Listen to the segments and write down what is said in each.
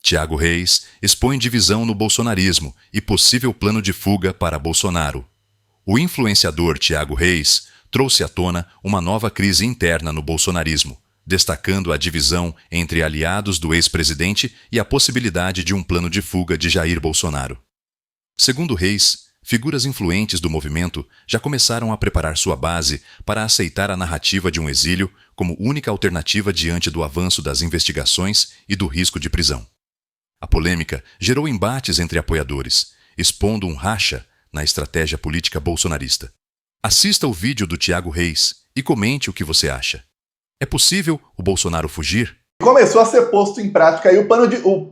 Thiago Reis expõe divisão no bolsonarismo e possível plano de fuga para Bolsonaro. O influenciador Thiago Reis trouxe à tona uma nova crise interna no bolsonarismo, destacando a divisão entre aliados do ex-presidente e a possibilidade de um plano de fuga de Jair Bolsonaro. Segundo Reis, figuras influentes do movimento já começaram a preparar sua base para aceitar a narrativa de um exílio como única alternativa diante do avanço das investigações e do risco de prisão. A polêmica gerou embates entre apoiadores, expondo um racha na estratégia política bolsonarista. Assista o vídeo do Thiago Reis e comente o que você acha. É possível o Bolsonaro fugir? Começou a ser posto em prática aí o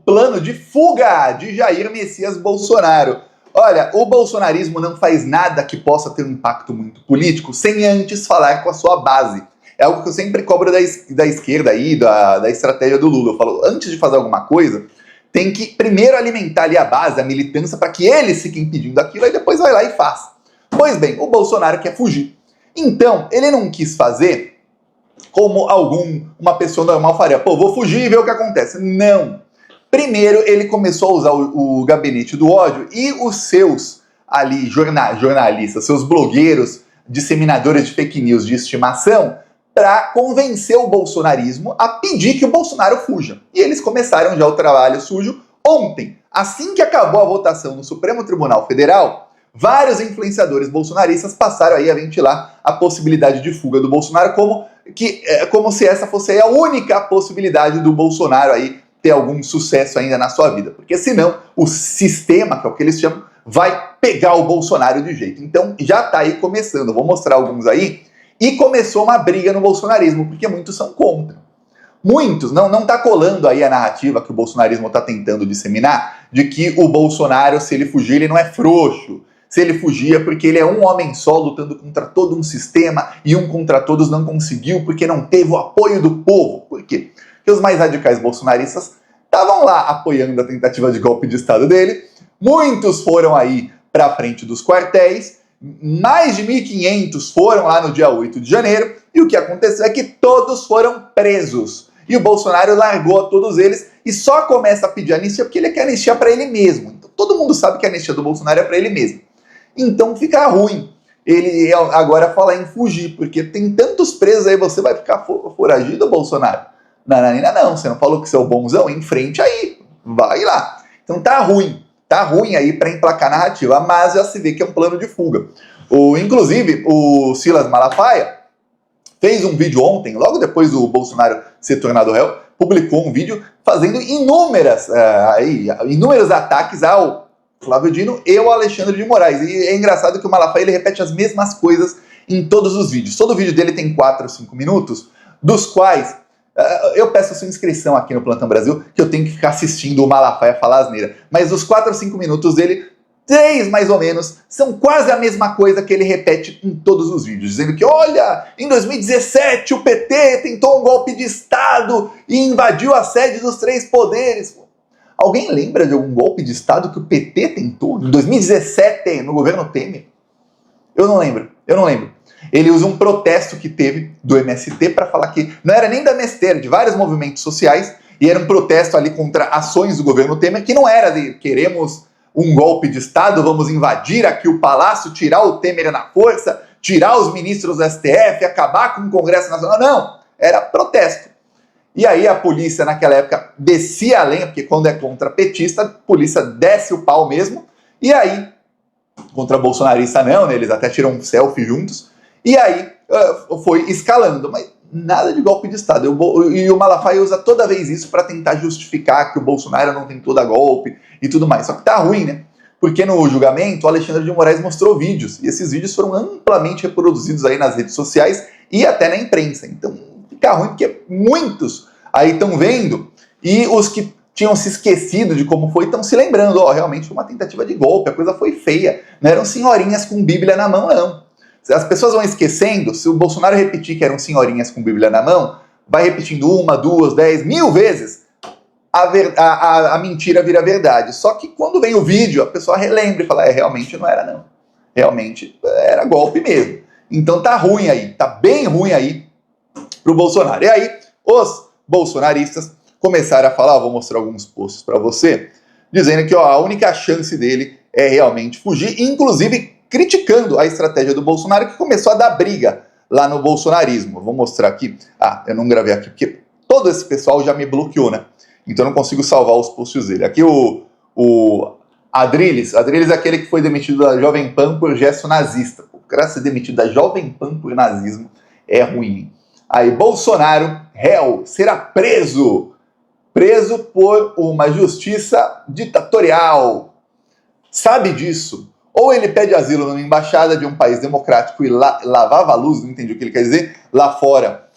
plano de fuga de Jair Messias Bolsonaro. Olha, o bolsonarismo não faz nada que possa ter um impacto muito político sem antes falar com a sua base. É algo que eu sempre cobro da esquerda aí, da estratégia do Lula. Eu falo, antes de fazer alguma coisa, tem que primeiro alimentar ali a base, a militância, para que eles fiquem pedindo aquilo, aí depois vai lá e faz. Pois bem, o Bolsonaro quer fugir. Então, ele não quis fazer como uma pessoa normal faria. Pô, vou fugir e ver o que acontece. Não. Primeiro, ele começou a usar o gabinete do ódio e os seus ali jornalistas, seus blogueiros, disseminadores de fake news de estimação, para convencer o bolsonarismo a pedir que o Bolsonaro fuja. E eles começaram já o trabalho sujo ontem. Assim que acabou a votação no Supremo Tribunal Federal, vários influenciadores bolsonaristas passaram aí a ventilar a possibilidade de fuga do Bolsonaro como se essa fosse a única possibilidade do Bolsonaro aí ter algum sucesso ainda na sua vida. Porque senão o sistema, que é o que eles chamam, vai pegar o Bolsonaro de jeito. Então já tá aí começando. Vou mostrar alguns aí. E começou uma briga no bolsonarismo, porque muitos são contra. Muitos, não tá colando aí a narrativa que o bolsonarismo tá tentando disseminar, de que o Bolsonaro, se ele fugir, ele não é frouxo. Se ele fugir é porque ele é um homem só lutando contra todo um sistema e um contra todos não conseguiu porque não teve o apoio do povo. Por quê? Porque os mais radicais bolsonaristas estavam lá apoiando a tentativa de golpe de Estado dele, muitos foram aí para frente dos quartéis, mais de 1.500 foram lá no dia 8 de janeiro, e o que aconteceu é que todos foram presos. E o Bolsonaro largou a todos eles e só começa a pedir anistia porque ele quer anistia para ele mesmo. Então todo mundo sabe que a anistia do Bolsonaro é para ele mesmo. Então fica ruim ele agora falar em fugir, porque tem tantos presos aí, você vai ficar foragido, Bolsonaro? Nananina, não, você não falou que você é o bonzão? Em frente aí, vai lá. Então tá ruim aí para emplacar a narrativa, mas já se vê que é um plano de fuga. Inclusive, o Silas Malafaia fez um vídeo ontem, logo depois do Bolsonaro ser tornado réu, publicou um vídeo fazendo inúmeros ataques ao Flávio Dino e ao Alexandre de Moraes. E é engraçado que o Malafaia ele repete as mesmas coisas em todos os vídeos. Todo vídeo dele tem 4 ou 5 minutos, dos quais eu peço a sua inscrição aqui no Plantão Brasil, que eu tenho que ficar assistindo o Malafaia falar asneira. Mas dos 4 ou 5 minutos dele, 3 mais ou menos, são quase a mesma coisa que ele repete em todos os vídeos. Dizendo que, olha, em 2017 o PT tentou um golpe de Estado e invadiu a sede dos 3 poderes. Alguém lembra de algum golpe de Estado que o PT tentou em 2017, no governo Temer? Eu não lembro. Ele usa um protesto que teve do MST para falar que não era nem da MST, era de vários movimentos sociais, e era um protesto ali contra ações do governo Temer, que não era de queremos um golpe de Estado, vamos invadir aqui o palácio, tirar o Temer na força, tirar os ministros do STF, acabar com o Congresso Nacional. Não, era protesto. E aí a polícia naquela época descia a lenha, porque quando é contra petista, a polícia desce o pau mesmo, e aí, contra bolsonarista não, né, eles até tiram um selfie juntos, e aí foi escalando, mas nada de golpe de Estado. E o Malafaia usa toda vez isso para tentar justificar que o Bolsonaro não tentou dar golpe e tudo mais. Só que tá ruim, né? Porque no julgamento o Alexandre de Moraes mostrou vídeos, e esses vídeos foram amplamente reproduzidos aí nas redes sociais e até na imprensa. Então fica ruim porque muitos aí estão vendo, e os que tinham se esquecido de como foi estão se lembrando, realmente foi uma tentativa de golpe, a coisa foi feia, não eram senhorinhas com Bíblia na mão, não. As pessoas vão esquecendo, se o Bolsonaro repetir que eram senhorinhas com Bíblia na mão, vai repetindo 1, 2, 10, 1000 vezes, a mentira vira verdade. Só que quando vem o vídeo, a pessoa relembra e fala, realmente não era não. Realmente era golpe mesmo. Então tá ruim aí, tá bem ruim aí pro Bolsonaro. E aí, os bolsonaristas começaram a falar, vou mostrar alguns posts para você, dizendo que a única chance dele é realmente fugir, inclusive criticando a estratégia do Bolsonaro, que começou a dar briga lá no bolsonarismo. Vou mostrar aqui. Eu não gravei aqui, porque todo esse pessoal já me bloqueou, né? Então eu não consigo salvar os posts dele. Aqui o Adrilles é aquele que foi demitido da Jovem Pan por gesto nazista. O cara ser demitido da Jovem Pan por nazismo é ruim. Aí, Bolsonaro, réu, será preso por uma justiça ditatorial. Sabe disso? Ou ele pede asilo numa embaixada de um país democrático e lavava a luz, não entendi o que ele quer dizer, lá fora,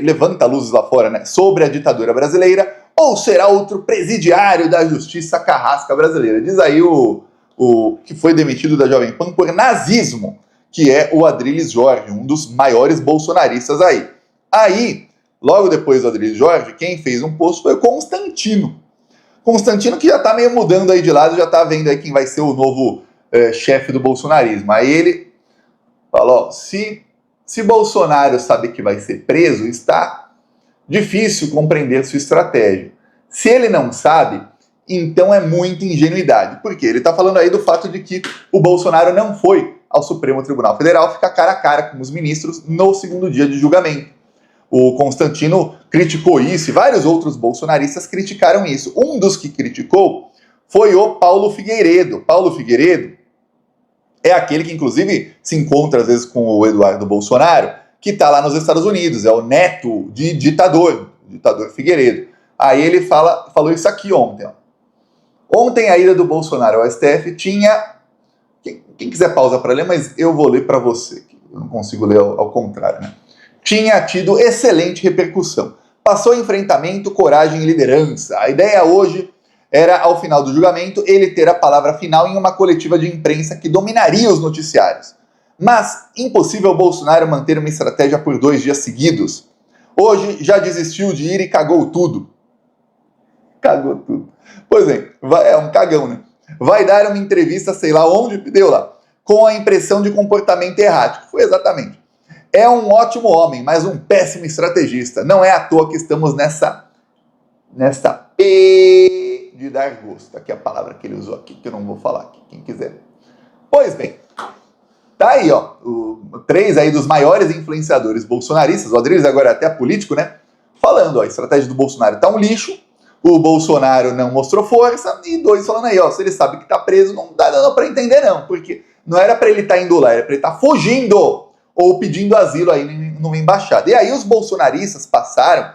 levanta luzes lá fora, né, sobre a ditadura brasileira, ou será outro presidiário da justiça carrasca brasileira. Diz aí o que foi demitido da Jovem Pan por nazismo, que é o Adrilles Jorge, um dos maiores bolsonaristas aí. Aí, logo depois do Adrilles Jorge, quem fez um post foi o Constantino. Constantino que já tá meio mudando aí de lado, já tá vendo aí quem vai ser o novo chefe do bolsonarismo. Aí ele falou, se Bolsonaro sabe que vai ser preso, está difícil compreender sua estratégia. Se ele não sabe, então é muita ingenuidade. Por quê? Ele está falando aí do fato de que o Bolsonaro não foi ao Supremo Tribunal Federal ficar cara a cara com os ministros no segundo dia de julgamento. O Constantino criticou isso e vários outros bolsonaristas criticaram isso. Um dos que criticou foi o Paulo Figueiredo. Paulo Figueiredo é aquele que, inclusive, se encontra às vezes com o Eduardo Bolsonaro, que está lá nos Estados Unidos, é o neto de ditador Figueiredo. Aí ele falou isso aqui ontem. Ó. Ontem a ida do Bolsonaro ao STF tinha... Quem quiser pausa para ler, mas eu vou ler para você. Eu não consigo ler ao contrário, né? Tinha tido excelente repercussão. Passou enfrentamento, coragem e liderança. A ideia hoje era, ao final do julgamento, ele ter a palavra final em uma coletiva de imprensa que dominaria os noticiários. Mas impossível Bolsonaro manter uma estratégia por 2 dias seguidos. Hoje já desistiu de ir e cagou tudo. Cagou tudo. Pois é um cagão, né? Vai dar uma entrevista, sei lá onde, deu lá, com a impressão de comportamento errático. Foi exatamente. É um ótimo homem, mas um péssimo estrategista. Não é à toa que estamos nessa P de dar gosto. Aqui é a palavra que ele usou aqui, que eu não vou falar aqui, quem quiser. Pois bem, tá aí, ó, 3 aí dos maiores influenciadores bolsonaristas, o Adrilles agora é até político, né? Falando, ó, a estratégia do Bolsonaro tá um lixo, o Bolsonaro não mostrou força, e 2 falando aí, ó, se ele sabe que tá preso, não dá dando pra entender não, porque não era pra ele estar indo lá, era pra ele estar fugindo, ou pedindo asilo aí numa embaixada. E aí os bolsonaristas passaram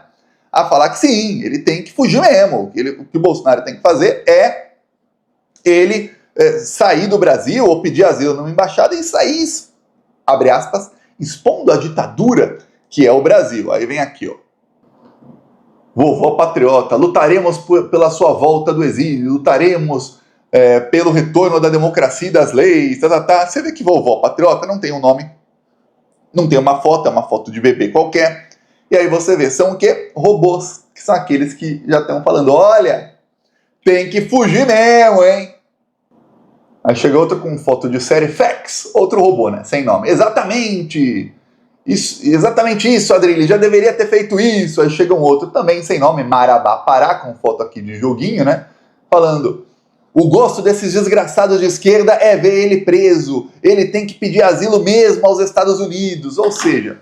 a falar que sim, ele tem que fugir mesmo. O que o Bolsonaro tem que fazer é ele sair do Brasil ou pedir asilo numa embaixada e sair, abre aspas, expondo a ditadura que é o Brasil. Aí vem aqui, ó. Vovó patriota, lutaremos pela sua volta do exílio, lutaremos pelo retorno da democracia e das leis, Você vê que vovó patriota não tem um nome, não tem uma foto, é uma foto de bebê qualquer. E aí você vê, são o quê? Robôs, que são aqueles que já estão falando, olha, tem que fugir mesmo, hein? Aí chega outro com foto de série Fax, outro robô, né? Sem nome. Exatamente isso, Adrilles, já deveria ter feito isso. Aí chega um outro também sem nome, Marabá Pará, com foto aqui de joguinho, né? Falando, o gosto desses desgraçados de esquerda é ver ele preso. Ele tem que pedir asilo mesmo aos Estados Unidos. Ou seja,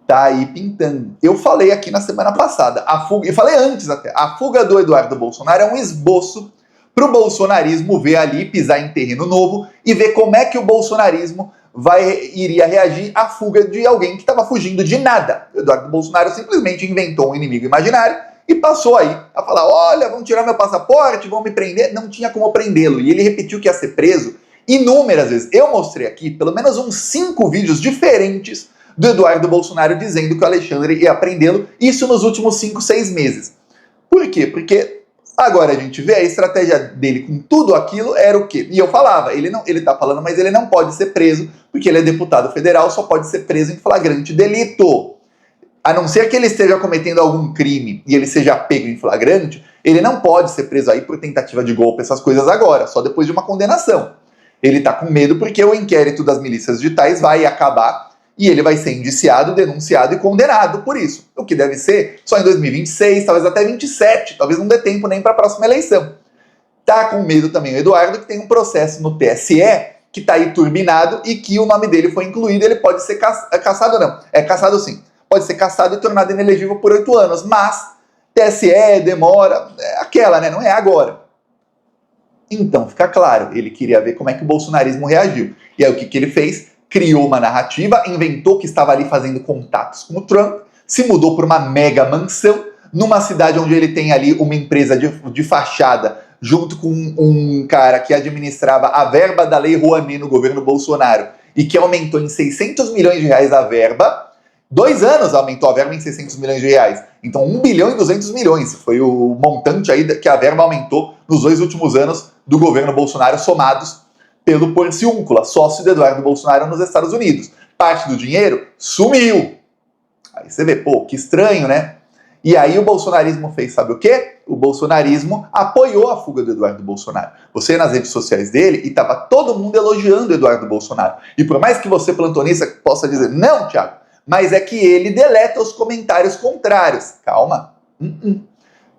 tá aí pintando. Eu falei aqui na semana passada, e falei antes até, a fuga do Eduardo Bolsonaro é um esboço para o bolsonarismo ver ali, pisar em terreno novo e ver como é que o bolsonarismo iria reagir à fuga de alguém que estava fugindo de nada. O Eduardo Bolsonaro simplesmente inventou um inimigo imaginário e passou aí a falar, olha, vão tirar meu passaporte, vão me prender. Não tinha como prendê-lo. E ele repetiu que ia ser preso inúmeras vezes. Eu mostrei aqui pelo menos uns 5 vídeos diferentes do Eduardo Bolsonaro dizendo que o Alexandre ia prendê-lo, isso nos últimos 5, 6 meses. Por quê? Porque agora a gente vê a estratégia dele com tudo aquilo era o quê? E eu falava, ele tá falando, mas ele não pode ser preso, porque ele é deputado federal, só pode ser preso em flagrante delito. A não ser que ele esteja cometendo algum crime e ele seja pego em flagrante, ele não pode ser preso aí por tentativa de golpe, essas coisas agora, só depois de uma condenação. Ele tá com medo porque o inquérito das milícias digitais vai acabar E ele vai ser indiciado, denunciado e condenado por isso. O que deve ser só em 2026, talvez até 2027, talvez não dê tempo nem para a próxima eleição. Tá com medo também o Eduardo, que tem um processo no TSE que tá aí turbinado e que o nome dele foi incluído, ele pode ser cassado, não. É cassado sim. Pode ser cassado e tornado inelegível por 8 anos, mas TSE demora, é aquela, né? Não é agora. Então, fica claro, ele queria ver como é que o bolsonarismo reagiu. E aí o que ele fez? Criou uma narrativa, inventou que estava ali fazendo contatos com o Trump, se mudou para uma mega mansão, numa cidade onde ele tem ali uma empresa de fachada, junto com um cara que administrava a verba da Lei Rouanet no governo Bolsonaro, e que aumentou em 600 milhões de reais a verba. 2 anos aumentou a verba em 600 milhões de reais. Então 1 bilhão e 200 milhões foi o montante aí que a verba aumentou nos 2 últimos anos do governo Bolsonaro, somados pelo Porciúncula, sócio de Eduardo Bolsonaro nos Estados Unidos. Parte do dinheiro sumiu. Aí você vê, pô, que estranho, né? E aí o bolsonarismo fez, sabe o quê? O bolsonarismo apoiou a fuga do Eduardo Bolsonaro. Você ia nas redes sociais dele e tava todo mundo elogiando o Eduardo Bolsonaro. E por mais que você, plantonista, possa dizer, não, Thiago, mas é que ele deleta os comentários contrários. Calma.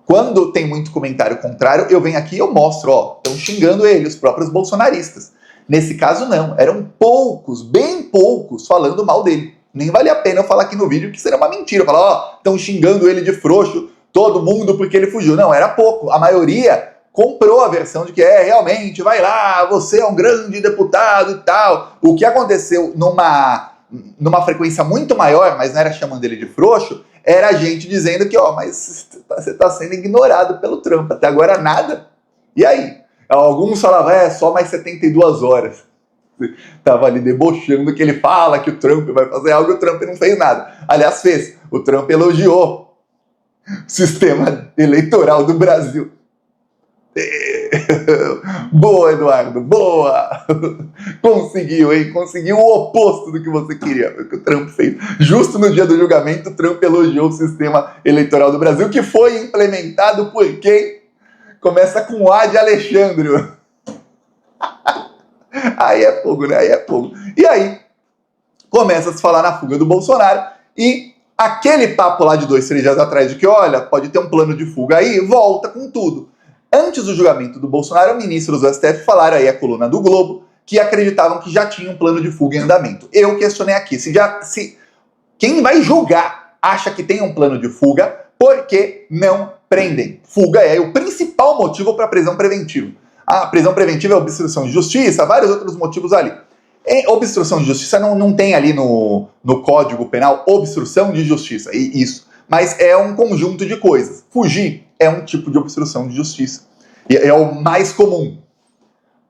Quando tem muito comentário contrário, eu venho aqui e eu mostro, ó, estão xingando ele, os próprios bolsonaristas. Nesse caso, não. Eram poucos, bem poucos, falando mal dele. Nem vale a pena eu falar aqui no vídeo que seria uma mentira. Falar, ó, estão xingando ele de frouxo, todo mundo porque ele fugiu. Não, era pouco. A maioria comprou a versão de que realmente, vai lá, você é um grande deputado e tal. O que aconteceu numa frequência muito maior, mas não era chamando ele de frouxo, era a gente dizendo que, ó, mas você está sendo ignorado pelo Trump. Até agora nada. E aí? Alguns falavam, só mais 72 horas. Tava ali debochando que ele fala que o Trump vai fazer algo e o Trump não fez nada. Aliás, fez. O Trump elogiou o sistema eleitoral do Brasil. Boa, Eduardo, boa! Conseguiu, hein? Conseguiu o oposto do que você queria. Foi o que o Trump fez. Justo no dia do julgamento, o Trump elogiou o sistema eleitoral do Brasil, que foi implementado por quem? Começa com A de Alexandre. Aí é fogo, né? Aí é fogo. E aí, começa a se falar na fuga do Bolsonaro e aquele papo lá de 2, 3 dias atrás de que, olha, pode ter um plano de fuga aí, volta com tudo. Antes do julgamento do Bolsonaro, ministros do STF falaram aí a coluna do Globo que acreditavam que já tinha um plano de fuga em andamento. Eu questionei aqui, se quem vai julgar acha que tem um plano de fuga, por que não prendem? Fuga é o principal motivo para prisão preventiva. A prisão preventiva é obstrução de justiça, vários outros motivos ali. Obstrução de justiça não tem ali no Código Penal obstrução de justiça, isso. Mas é um conjunto de coisas. Fugir é um tipo de obstrução de justiça. E é o mais comum.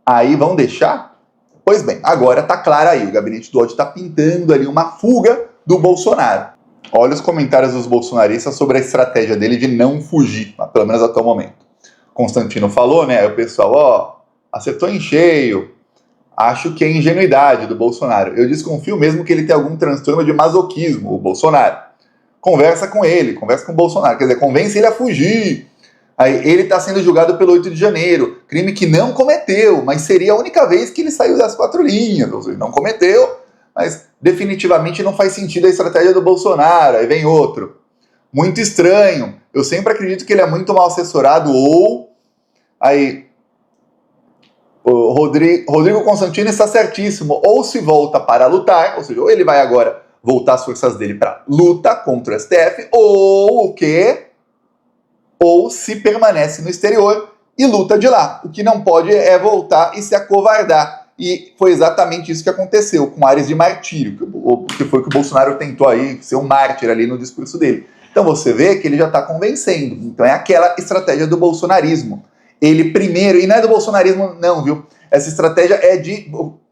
Aí vão deixar? Pois bem, agora tá claro aí. O gabinete do ódio está pintando ali uma fuga do Bolsonaro. Olha os comentários dos bolsonaristas sobre a estratégia dele de não fugir, pelo menos até o momento. Constantino falou, né? Aí o pessoal, acertou em cheio. Acho que é ingenuidade do Bolsonaro. Eu desconfio mesmo que ele tem algum transtorno de masoquismo, o Bolsonaro. Conversa com ele, conversa com o Bolsonaro. Quer dizer, convence ele a fugir. Aí ele está sendo julgado pelo 8 de janeiro. Crime que não cometeu, mas seria a única vez que ele saiu das 4 linhas. Ou seja, não cometeu, mas definitivamente não faz sentido a estratégia do Bolsonaro. Aí vem outro. Muito estranho. Eu sempre acredito que ele é muito mal assessorado ou... Aí... O Rodrigo Constantino está certíssimo. Ou se volta para lutar, ou seja, ou ele vai agora voltar as forças dele para luta contra o STF, ou o quê? Ou se permanece no exterior e luta de lá. O que não pode é voltar e se acovardar. E foi exatamente isso que aconteceu com Ares de martírio, que foi o que o Bolsonaro tentou aí ser um mártir ali no discurso dele. Então você vê que ele já está convencendo. Então é aquela estratégia do bolsonarismo. Ele primeiro, e não é do bolsonarismo não, viu? Essa estratégia é de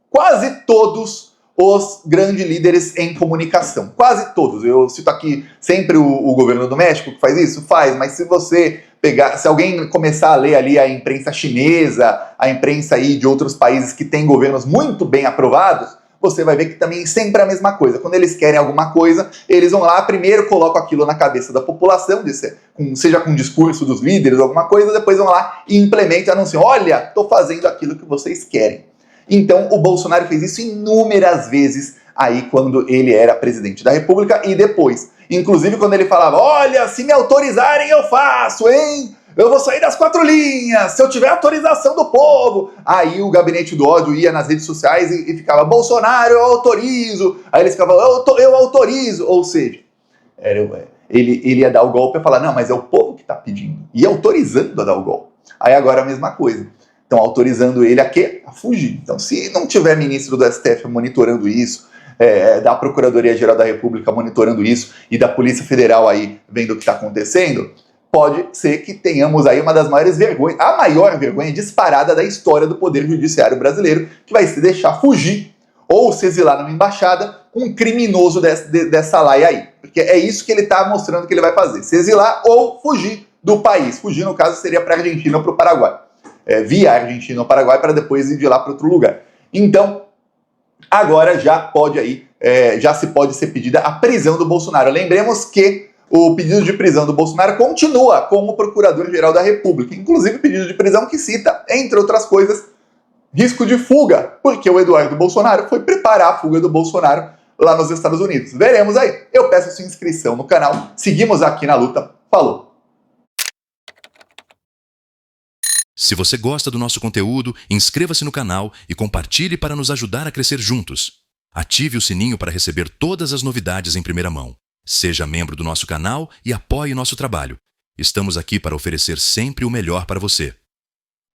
quase todos os grandes líderes em comunicação. Quase todos. Eu cito aqui sempre o governo do México que faz isso? Faz, mas se você pegar, se alguém começar a ler ali a imprensa chinesa, a imprensa aí de outros países que têm governos muito bem aprovados, você vai ver que também sempre é a mesma coisa. Quando eles querem alguma coisa, eles vão lá, primeiro colocam aquilo na cabeça da população, seja com o discurso dos líderes, alguma coisa, depois vão lá e implementam e anunciam, olha, estou fazendo aquilo que vocês querem. Então, o Bolsonaro fez isso inúmeras vezes aí quando ele era presidente da República e depois. Inclusive quando ele falava, olha, se me autorizarem eu faço, hein? Eu vou sair das 4 linhas, se eu tiver autorização do povo. Aí o gabinete do ódio ia nas redes sociais e ficava, Bolsonaro, eu autorizo. Aí eles ficavam, eu autorizo. Ou seja, ele ia dar o golpe e falar, não, mas é o povo que está pedindo. E autorizando a dar o golpe. Aí agora é a mesma coisa. Estão autorizando ele a quê? A fugir. Então se não tiver ministro do STF monitorando isso, da Procuradoria-Geral da República monitorando isso e da Polícia Federal aí vendo o que está acontecendo, pode ser que tenhamos aí uma das maiores vergonhas, a maior vergonha disparada da história do Poder Judiciário brasileiro, que vai se deixar fugir ou se exilar numa embaixada um criminoso dessa laia aí. Porque é isso que ele está mostrando que ele vai fazer, se exilar ou fugir do país. Fugir, no caso, seria para a Argentina ou para o Paraguai. Via Argentina ou Paraguai para depois ir de lá para outro lugar. Então, agora já se pode ser pedida a prisão do Bolsonaro. Lembremos que o pedido de prisão do Bolsonaro continua com o Procurador-Geral da República. Inclusive pedido de prisão que cita, entre outras coisas, risco de fuga, porque o Eduardo Bolsonaro foi preparar a fuga do Bolsonaro lá nos Estados Unidos. Veremos aí. Eu peço sua inscrição no canal. Seguimos aqui na luta. Falou! Se você gosta do nosso conteúdo, inscreva-se no canal e compartilhe para nos ajudar a crescer juntos. Ative o sininho para receber todas as novidades em primeira mão. Seja membro do nosso canal e apoie nosso trabalho. Estamos aqui para oferecer sempre o melhor para você.